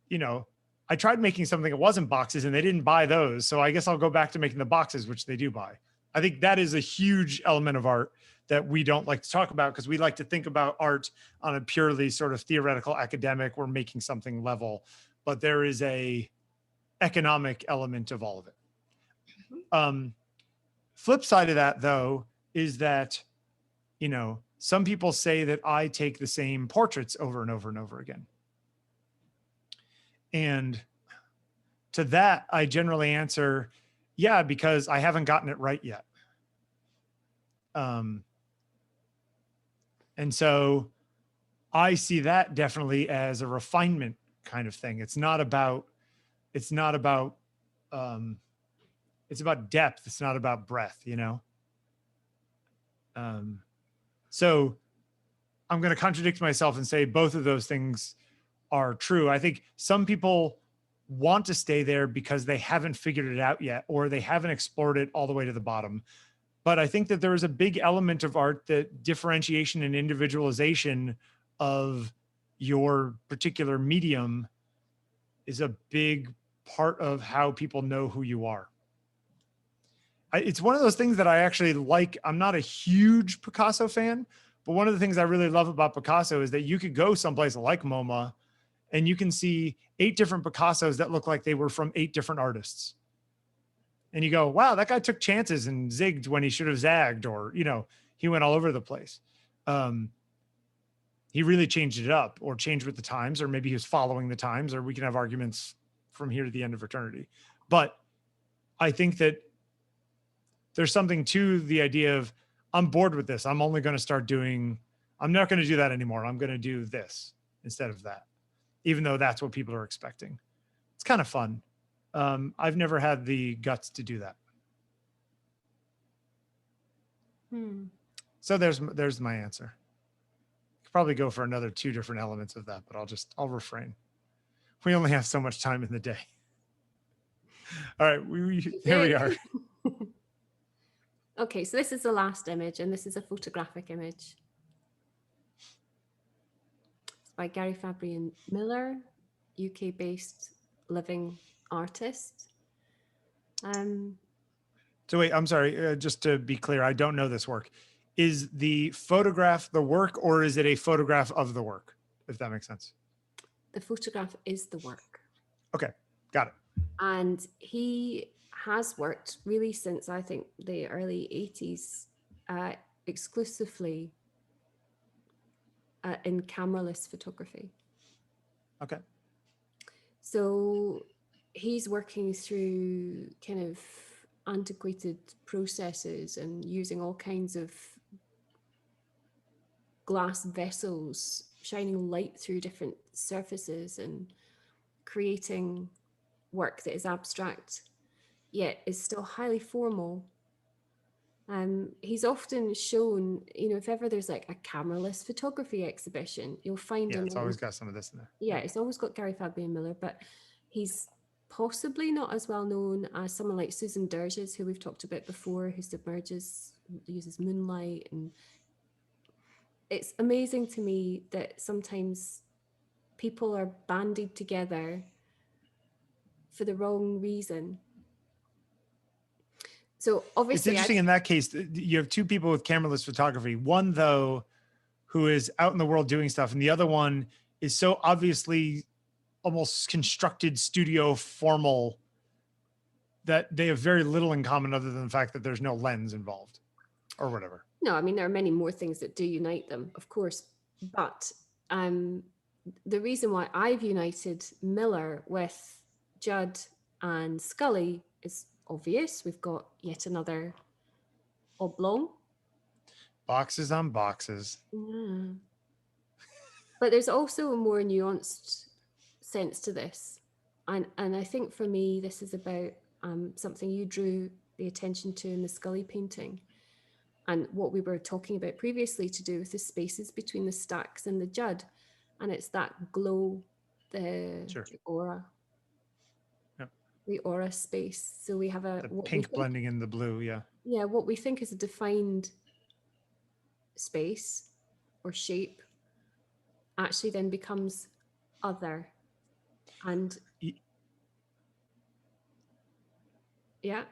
you know, I tried making something that wasn't boxes and they didn't buy those. So I guess I'll go back to making the boxes, which they do buy. I think that is a huge element of art that we don't like to talk about because we like to think about art on a purely sort of theoretical academic, we're making something level, but there is a economic element of all of it. Flip side of that though, is that, you know, some people say that I take the same portraits over and over and over again. And to that, I generally answer, yeah, because I haven't gotten it right yet. And so I see that definitely as a refinement kind of thing. It's about depth. It's not about breadth, you know? So I'm going to contradict myself and say both of those things are true. I think some people want to stay there because they haven't figured it out yet, or they haven't explored it all the way to the bottom. But I think that there is a big element of art that differentiation and individualization of your particular medium is a big part of how people know who you are. It's one of those things that I actually like. I'm not a huge Picasso fan, but one of the things I really love about Picasso is that you could go someplace like MoMA and you can see 8 different Picassos that look like they were from 8 different artists. And you go, wow, that guy took chances and zigged when he should have zagged, or, you know, he went all over the place. He really changed it up, or changed with the times, or maybe he was following the times, or we can have arguments from here to the end of eternity. But I think that there's something to the idea of, I'm bored with this. I'm only going to start doing, I'm not going to do that anymore. I'm going to do this instead of that, even though that's what people are expecting. It's kind of fun. I've never had the guts to do that. So there's my answer. Could probably go for another 2 different elements of that, but I'll refrain. We only have so much time in the day. All right, here we are. Okay, so this is the last image, and this is a photographic image. It's by Garry Fabian Miller, UK-based living artist. So wait, I'm sorry. Just to be clear, I don't know this work. Is the photograph the work, or is it a photograph of the work? If that makes sense. The photograph is the work. Okay, got it. And he has worked really since, I think, the early 80s, exclusively in cameraless photography. Okay. So he's working through kind of antiquated processes and using all kinds of glass vessels, shining light through different surfaces and creating work that is abstract, yet is still highly formal. He's often shown, if ever there's like a cameraless photography exhibition, you'll find him. It's always got some of this in there. Yeah, it's always got Garry Fabian Miller, but he's possibly not as well known as someone like Susan Derges, who we've talked about before, who submerges, uses moonlight. And it's amazing to me that sometimes people are bandied together for the wrong reason. So obviously, it's interesting in that case, you have 2 people with cameraless photography. One, though, who is out in the world doing stuff, and the other one is so obviously almost constructed studio formal that they have very little in common other than the fact that there's no lens involved or whatever. No, I mean, there are many more things that do unite them, of course. But the reason why I've united Miller with Judd and Scully is obvious. We've got yet another oblong. Boxes on boxes. Yeah. But there's also a more nuanced sense to this. And I think for me, this is about something you drew the attention to in the Scully painting, and what we were talking about previously to do with the spaces between the stacks and the Judd. And it's that glow, the aura. Yep. The aura space. So we have the pink blending in the blue. Yeah, what we think is a defined space or shape actually then becomes other. And yeah,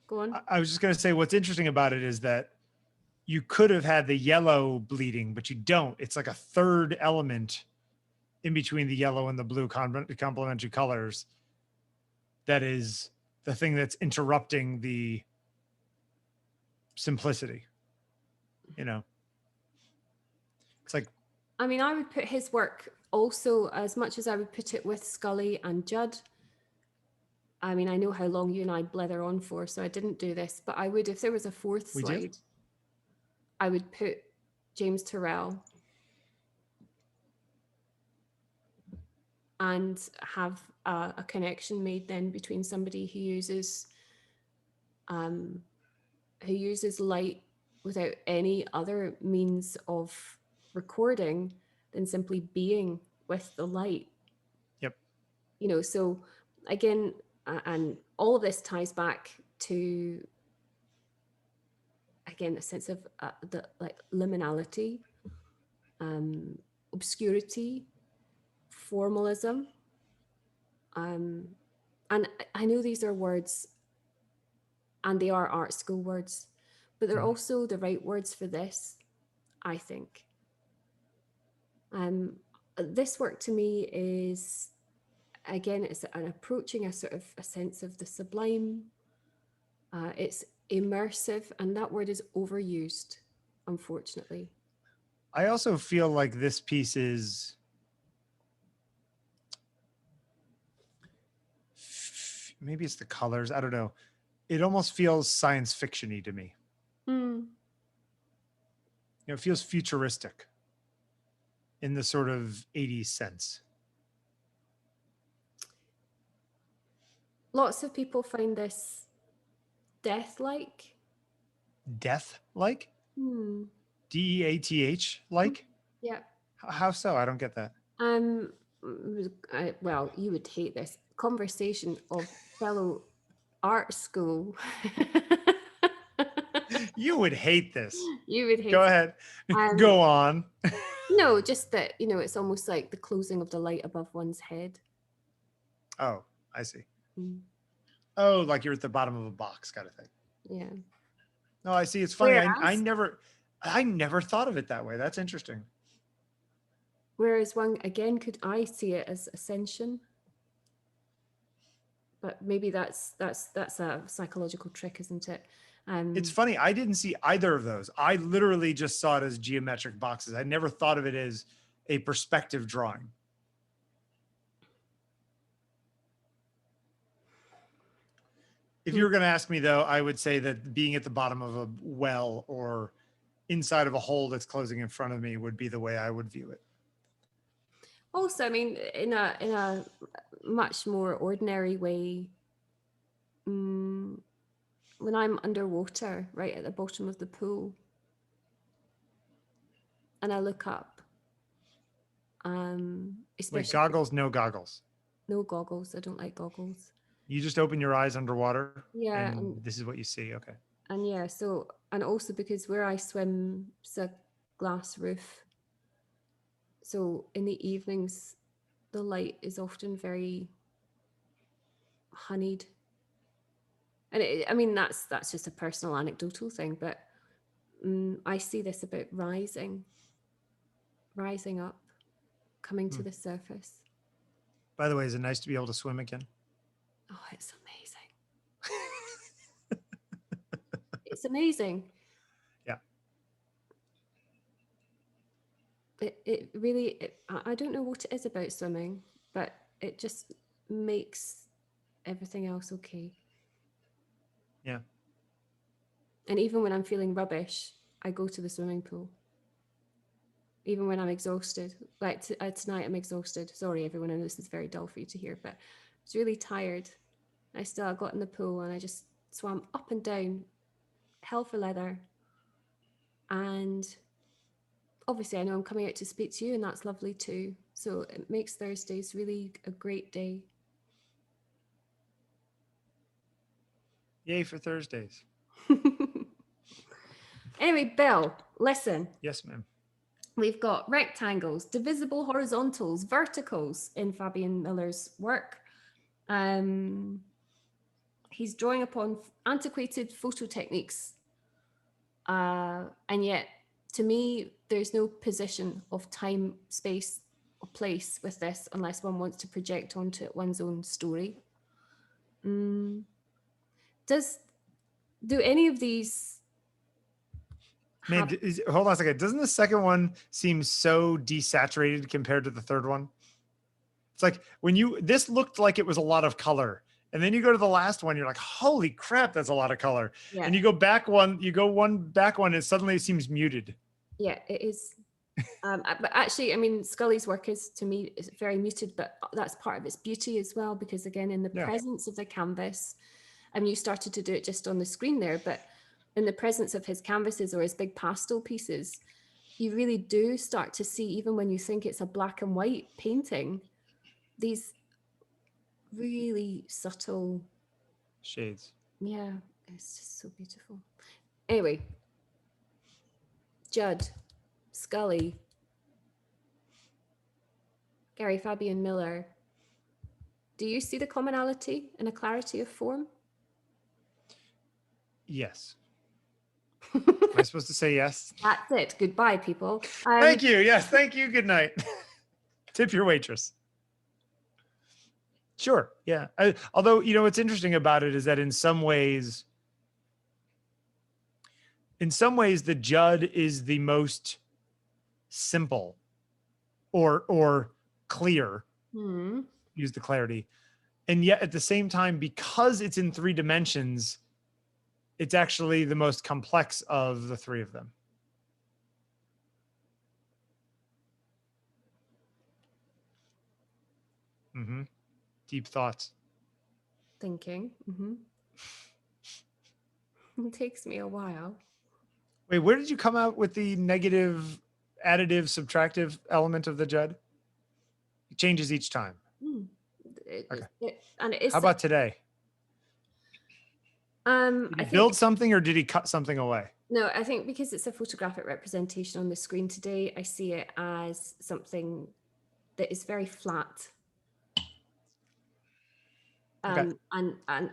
go on. I was just going to say, what's interesting about it is that you could have had the yellow bleeding, but you don't. It's like a third element in between the yellow and the blue complementary colors. That is the thing that's interrupting the simplicity. It's like, I mean, I would put his work also, as much as I would put it with Scully and Judd. I mean, I know how long you and I blether on for, so I didn't do this, but I would, if there was a 4th slide, I would put James Turrell and have a connection made then between somebody who uses light without any other means of recording than simply being with the light. Yep. So again, and all of this ties back to, again, a sense of the liminality, obscurity, formalism. And I know these are words and they are art school words, but they're also the right words for this, I think. This work to me is, again, it's an approaching a sort of a sense of the sublime. It's immersive, and that word is overused, unfortunately. I also feel like this piece is maybe it's the colors. I don't know. It almost feels science fiction-y to me. It feels futuristic in the sort of 80s sense. Lots of people find this death-like. Death like? Hmm. Death like? Yeah. How so? I don't get that. Um. Well, you would hate this conversation of fellow art school. You would hate this. You would Go hate it. ahead. Um. Go on. No, just that, it's almost like the closing of the light above one's head. Oh, I see. Mm, Oh, like you're at the bottom of a box kind of thing. yeah. No, I see. It's funny. Whereas, I never thought of it that way. That's interesting. whereas one again, could I see it as ascension? But maybe that's a psychological trick, isn't it? It's Um, funny. I didn't see either of those. I literally just saw it as geometric boxes. I never thought of it as a perspective drawing. If you were going to ask me, though, I would say that being at the bottom of a well or inside of a hole that's closing in front of me would be the way I would view it. Also, I mean, in a much more ordinary way, when I'm underwater, right at the bottom of the pool, and I look up, Wait, especially goggles, no goggles. no goggles. I don't like goggles. You just open your eyes underwater Yeah, and this is what you see. Okay. and yeah, so and also because where I swim is a glass roof, so in the evenings, the light is often very honeyed. And I mean, that's just a personal anecdotal thing, but I see this about rising up, coming to the surface. By the way, is it nice to be able to swim again? Oh, it's amazing. It's amazing. Yeah. It really, I don't know what it is about swimming, but it just makes everything else okay. Yeah. And even when I'm feeling rubbish, I go to the swimming pool. Even when I'm exhausted, like tonight I'm exhausted. Sorry, everyone, I know this is very dull for you to hear, but I was really tired. I got in the pool and I just swam up and down, hell for leather. And obviously, I know I'm coming out to speak to you, and that's lovely too. So it makes Thursdays really a great day. Yay for Thursdays. Anyway, Bill, listen. Yes, ma'am. We've got rectangles, divisible horizontals, verticals in Fabian Miller's work. He's drawing upon antiquated photo techniques. And yet, to me, there's no position of time, space, or place with this unless one wants to project onto one's own story. Do any of these Man, hold on a second. Doesn't the second one seem so desaturated compared to the third one? It's like this looked like it was a lot of color. And then you go to the last one, you're like, holy crap, that's a lot of color. Yeah. And you go back one, and suddenly it seems muted. Yeah, it is. But actually, I mean, Scully's work is, to me, is very muted, but that's part of its beauty as well, because again, in the presence of the canvas, I mean, you started to do it just on the screen there, but in the presence of his canvases or his big pastel pieces, you really do start to see, even when you think it's a black and white painting, these really subtle shades. Yeah, it's just so beautiful. Anyway, Judd, Scully, Garry Fabian Miller. Do you see the commonality and a clarity of form? Yes. Am I supposed to say yes? That's it. Goodbye, people. Thank you. Yes, thank you. Good night. Tip your waitress. Sure. Yeah. Although, what's interesting about it is that in some ways, the Judd is the most simple or clear. Use the clarity. And yet at the same time, because it's in 3 dimensions, it's actually the most complex of the 3 of them. Deep thoughts. thinking. It takes me a while. Wait, where did you come out with the negative, additive, subtractive element of the Judd? It changes each time. Okay. And it is. How about today? Did he build something or did he cut something away? No, I think because it's a photographic representation on the screen today, I see it as something that is very flat. Okay. And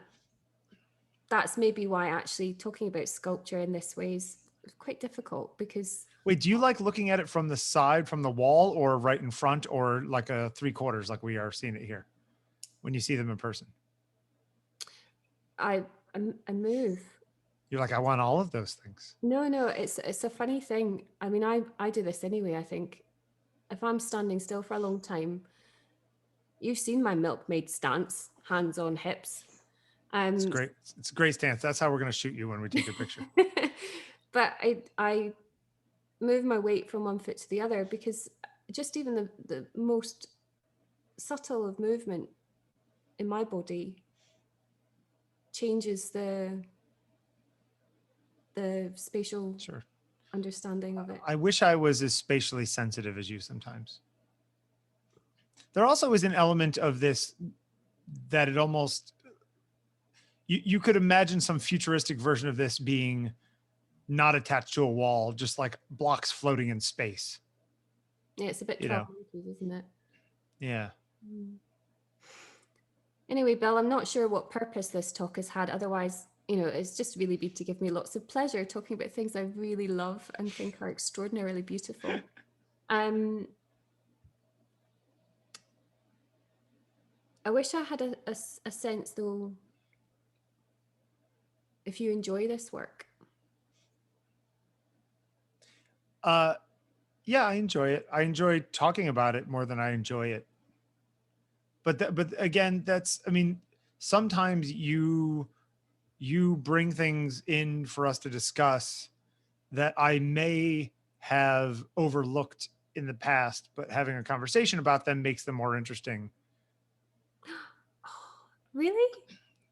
that's maybe why actually talking about sculpture in this way is quite difficult, because... Wait, do you like looking at it from the side, from the wall, or right in front, or like a 3/4 like we are seeing it here when you see them in person? I move. You're like, I want all of those things. No, it's a funny thing. I mean, I do this anyway. I think if I'm standing still for a long time, you've seen my milkmaid stance, hands on hips. It's great. It's a great stance. That's how we're going to shoot you when we take a picture. But I move my weight from one foot to the other, because just even the most subtle of movement in my body changes the spatial understanding of it. I wish I was as spatially sensitive as you sometimes. There also is an element of this that it almost, you could imagine some futuristic version of this being not attached to a wall, just like blocks floating in space. Yeah, it's a bit 12 monkeys, isn't it? Yeah. Anyway, Bill, I'm not sure what purpose this talk has had. Otherwise, it's just really been to give me lots of pleasure talking about things I really love and think are extraordinarily beautiful. I wish I had a sense, though, if you enjoy this work. Yeah, I enjoy it. I enjoy talking about it more than I enjoy it. But again, I mean, sometimes you bring things in for us to discuss that I may have overlooked in the past, but having a conversation about them makes them more interesting. Really?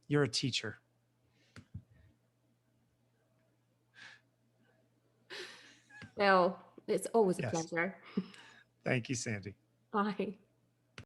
You're a teacher. Well, it's always a pleasure. Thank you, Sandi. Bye.